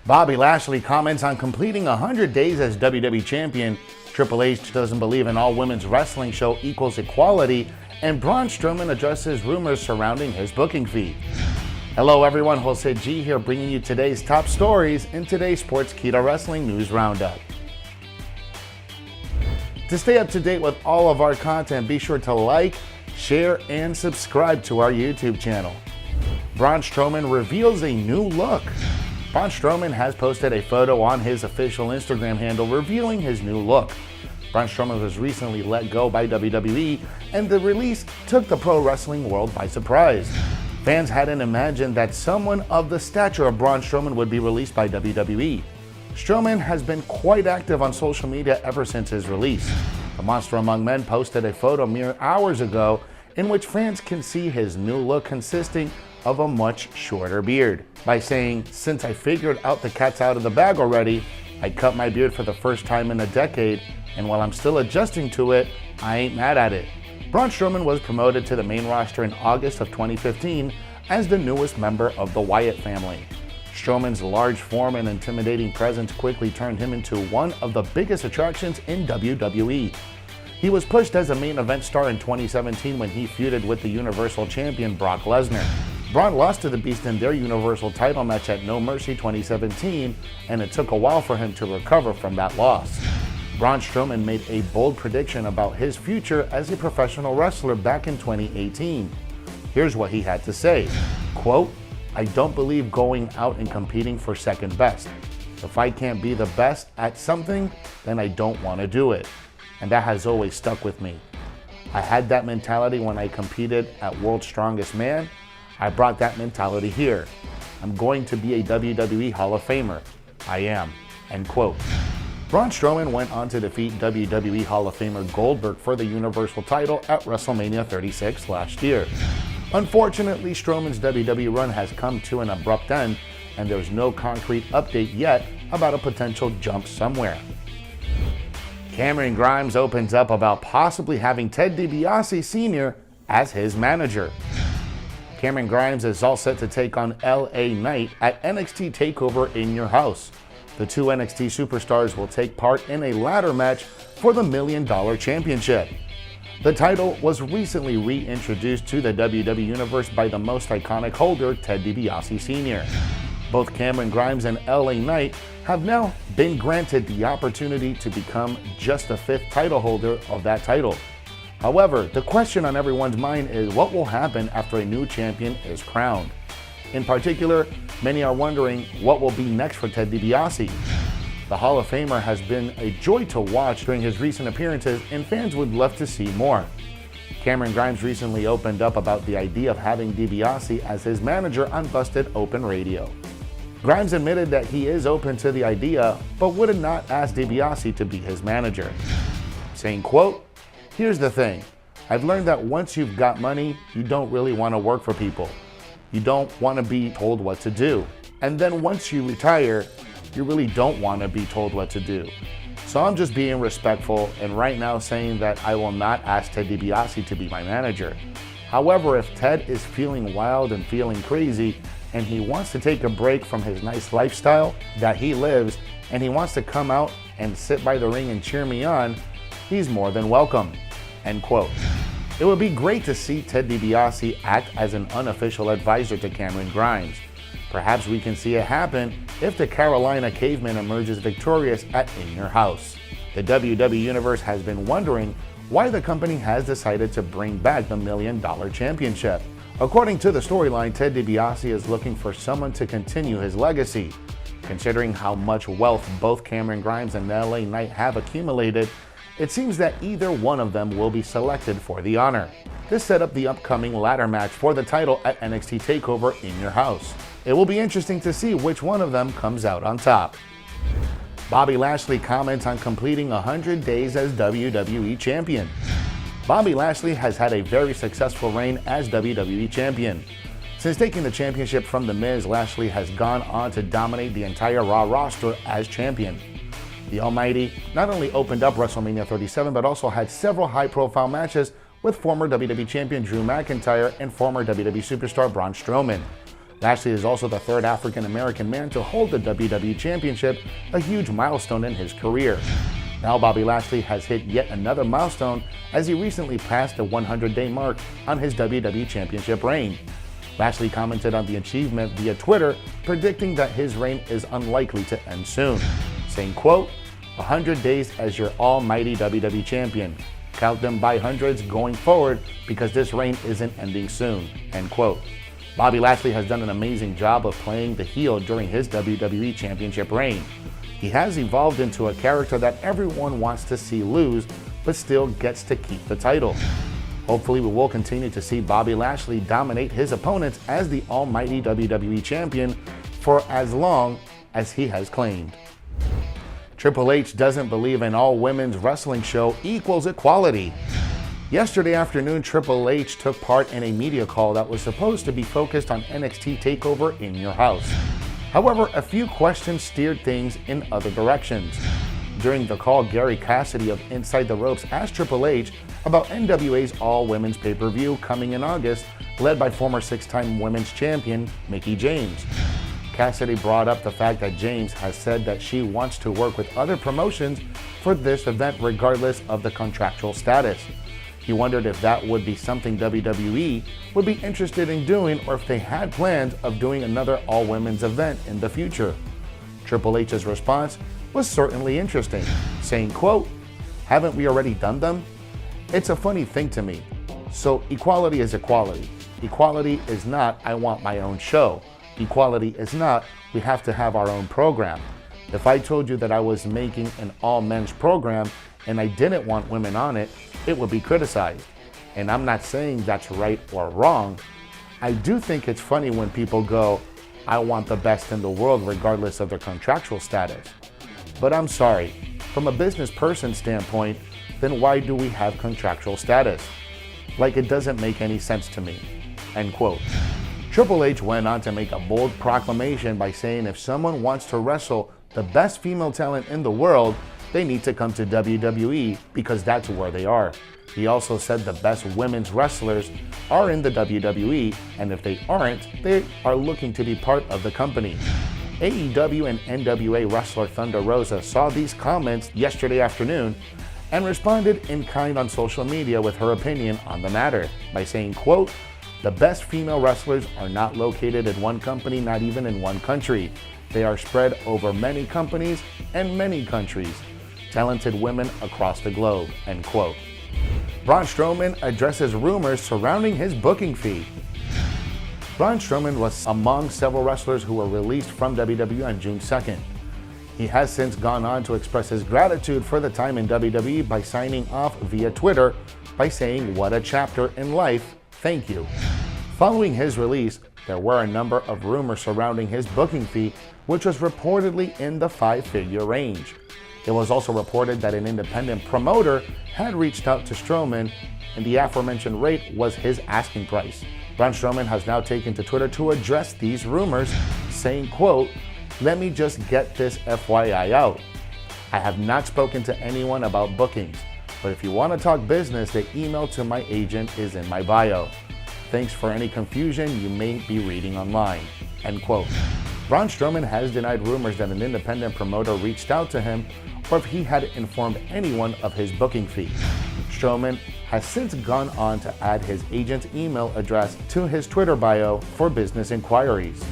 Bobby Lashley comments on completing 100 days as WWE Champion. Triple H doesn't believe an all-women's wrestling show equals equality. And Braun Strowman addresses rumors surrounding his booking fee. Hello everyone, Jose G here, bringing you today's top stories in today's Sportskeeda Wrestling News Roundup. To stay up to date with all of our content, be sure to like, share, and subscribe to our YouTube channel. Braun Strowman reveals a new look. Braun Strowman has posted a photo on his official Instagram handle revealing his new look. Braun Strowman was recently let go by WWE, and the release took the pro wrestling world by surprise. Fans hadn't imagined that someone of the stature of Braun Strowman would be released by WWE. Strowman has been quite active on social media ever since his release. The Monster Among Men posted a photo mere hours ago in which fans can see his new look consisting of a much shorter beard, by saying, "Since I figured out the cat's out of the bag already, I cut my beard for the first time in a decade, and while I'm still adjusting to it, I ain't mad at it." Braun Strowman was promoted to the main roster in August of 2015 as the newest member of the Wyatt family. Strowman's large form and intimidating presence quickly turned him into one of the biggest attractions in WWE. He was pushed as a main event star in 2017 when he feuded with the Universal Champion Brock Lesnar. Braun lost to the Beast in their Universal title match at No Mercy 2017, and it took a while for him to recover from that loss. Braun Strowman made a bold prediction about his future as a professional wrestler back in 2018. Here's what he had to say, quote, "I don't believe going out and competing for second best. If I can't be the best at something, then I don't want to do it. And that has always stuck with me. I had that mentality when I competed at World's Strongest Man. I brought that mentality here. I'm going to be a WWE Hall of Famer. I am." End quote. Braun Strowman went on to defeat WWE Hall of Famer Goldberg for the Universal title at WrestleMania 36 last year. Unfortunately, Strowman's WWE run has come to an abrupt end, and there's no concrete update yet about a potential jump somewhere. Cameron Grimes opens up about possibly having Ted DiBiase Sr. as his manager. Cameron Grimes is all set to take on LA Knight at NXT TakeOver in Your House. The two NXT superstars will take part in a ladder match for the $1 Million Championship. The title was recently reintroduced to the WWE Universe by the most iconic holder, Ted DiBiase Sr. Both Cameron Grimes and LA Knight have now been granted the opportunity to become just the fifth title holder of that title. However, the question on everyone's mind is what will happen after a new champion is crowned. In particular, many are wondering what will be next for Ted DiBiase. The Hall of Famer has been a joy to watch during his recent appearances, and fans would love to see more. Cameron Grimes recently opened up about the idea of having DiBiase as his manager on Busted Open Radio. Grimes admitted that he is open to the idea, but would not ask DiBiase to be his manager, saying, quote, "Here's the thing. I've learned that once you've got money, you don't really want to work for people. You don't want to be told what to do. And then once you retire, you really don't want to be told what to do. So I'm just being respectful and right now saying that I will not ask Ted DiBiase to be my manager. However, if Ted is feeling wild and feeling crazy and he wants to take a break from his nice lifestyle that he lives and he wants to come out and sit by the ring and cheer me on, he's more than welcome." End quote. It would be great to see Ted DiBiase act as an unofficial advisor to Cameron Grimes. Perhaps we can see it happen if the Carolina Caveman emerges victorious at In Your House. The WWE Universe has been wondering why the company has decided to bring back the $1 Million Championship. According to the storyline, Ted DiBiase is looking for someone to continue his legacy. Considering how much wealth both Cameron Grimes and LA Knight have accumulated, it seems that either one of them will be selected for the honor. This set up the upcoming ladder match for the title at NXT TakeOver In Your House. It will be interesting to see which one of them comes out on top. Bobby Lashley comments on completing 100 days as WWE Champion. Bobby Lashley has had a very successful reign as WWE Champion. Since taking the championship from The Miz, Lashley has gone on to dominate the entire Raw roster as champion. The Almighty not only opened up WrestleMania 37, but also had several high-profile matches with former WWE Champion Drew McIntyre and former WWE Superstar Braun Strowman. Lashley is also the third African-American man to hold the WWE Championship, a huge milestone in his career. Now Bobby Lashley has hit yet another milestone as he recently passed the 100-day mark on his WWE Championship reign. Lashley commented on the achievement via Twitter, predicting that his reign is unlikely to end soon, saying, quote, 100 days as your almighty WWE Champion. Count them by hundreds going forward because this reign isn't ending soon, end quote. Bobby Lashley has done an amazing job of playing the heel during his WWE Championship reign. He has evolved into a character that everyone wants to see lose, but still gets to keep the title. Hopefully we will continue to see Bobby Lashley dominate his opponents as the almighty WWE Champion for as long as he has claimed. Triple H doesn't believe an all-women's wrestling show equals equality. Yesterday afternoon, Triple H took part in a media call that was supposed to be focused on NXT TakeOver in Your House. However, a few questions steered things in other directions. During the call, Gary Cassidy of Inside the Ropes asked Triple H about NWA's all-women's pay-per-view coming in August, led by former six-time women's champion Mickie James. Cassidy brought up the fact that James has said that she wants to work with other promotions for this event regardless of the contractual status. He wondered if that would be something WWE would be interested in doing or if they had plans of doing another all-women's event in the future. Triple H's response was certainly interesting, saying, quote, haven't we already done them? It's a funny thing to me. So equality is equality. Equality is not, I want my own show. Equality is not, we have to have our own program. If I told you that I was making an all-men's program and I didn't want women on it, it would be criticized. And I'm not saying that's right or wrong. I do think it's funny when people go, I want the best in the world regardless of their contractual status. But I'm sorry, from a business person standpoint, then why do we have contractual status? Like, it doesn't make any sense to me, end quote. Triple H went on to make a bold proclamation by saying if someone wants to wrestle the best female talent in the world, they need to come to WWE because that's where they are. He also said the best women's wrestlers are in the WWE, and if they aren't, they are looking to be part of the company. AEW and NWA wrestler Thunder Rosa saw these comments yesterday afternoon and responded in kind on social media with her opinion on the matter by saying, quote, the best female wrestlers are not located in one company, not even in one country. They are spread over many companies and many countries. Talented women across the globe, end quote. Braun Strowman addresses rumors surrounding his booking fee. Braun Strowman was among several wrestlers who were released from WWE on June 2nd. He has since gone on to express his gratitude for the time in WWE by signing off via Twitter by saying, what a chapter in life, thank you. Following his release, there were a number of rumors surrounding his booking fee, which was reportedly in the five-figure range. It was also reported that an independent promoter had reached out to Strowman, and the aforementioned rate was his asking price. Braun Strowman has now taken to Twitter to address these rumors, saying, quote, let me just get this FYI out. I have not spoken to anyone about bookings, but if you want to talk business, the email to my agent is in my bio. Thanks for any confusion you may be reading online, end quote. Braun Strowman has denied rumors that an independent promoter reached out to him or if he had informed anyone of his booking fee. Strowman has since gone on to add his agent's email address to his Twitter bio for business inquiries.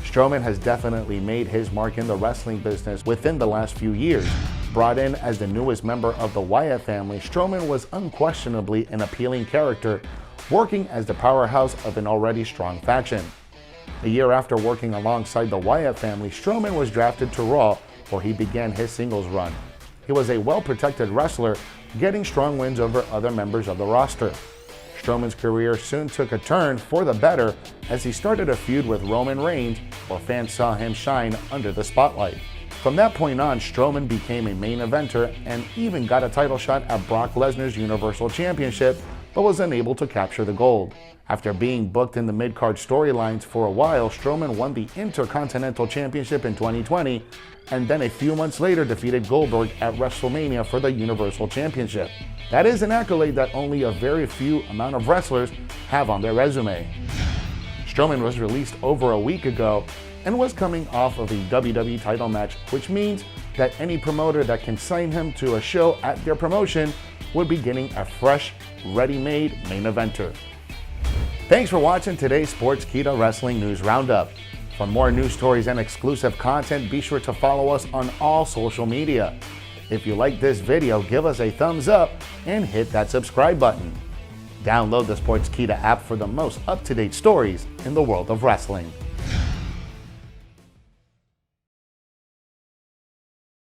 Strowman has definitely made his mark in the wrestling business within the last few years. Brought in as the newest member of the Wyatt family, Strowman was unquestionably an appealing character, working as the powerhouse of an already strong faction. A year after working alongside the Wyatt family, Strowman was drafted to Raw, where he began his singles run. He was a well-protected wrestler, getting strong wins over other members of the roster. Strowman's career soon took a turn for the better as he started a feud with Roman Reigns, where fans saw him shine under the spotlight. From that point on, Strowman became a main eventer and even got a title shot at Brock Lesnar's Universal Championship, but was unable to capture the gold. After being booked in the mid-card storylines for a while, Strowman won the Intercontinental Championship in 2020, and then a few months later defeated Goldberg at WrestleMania for the Universal Championship. That is an accolade that only a very few amount of wrestlers have on their resume. Strowman was released over a week ago and was coming off of a WWE title match, which means that any promoter that can sign him to a show at their promotion would be getting a fresh, ready-made main eventer. Thanks for watching today's Sportskeeda Wrestling News Roundup. For more news stories and exclusive content, be sure to follow us on all social media. If you like this video, give us a thumbs up and hit that subscribe button. Download the Sportskeeda app for the most up-to-date stories in the world of wrestling.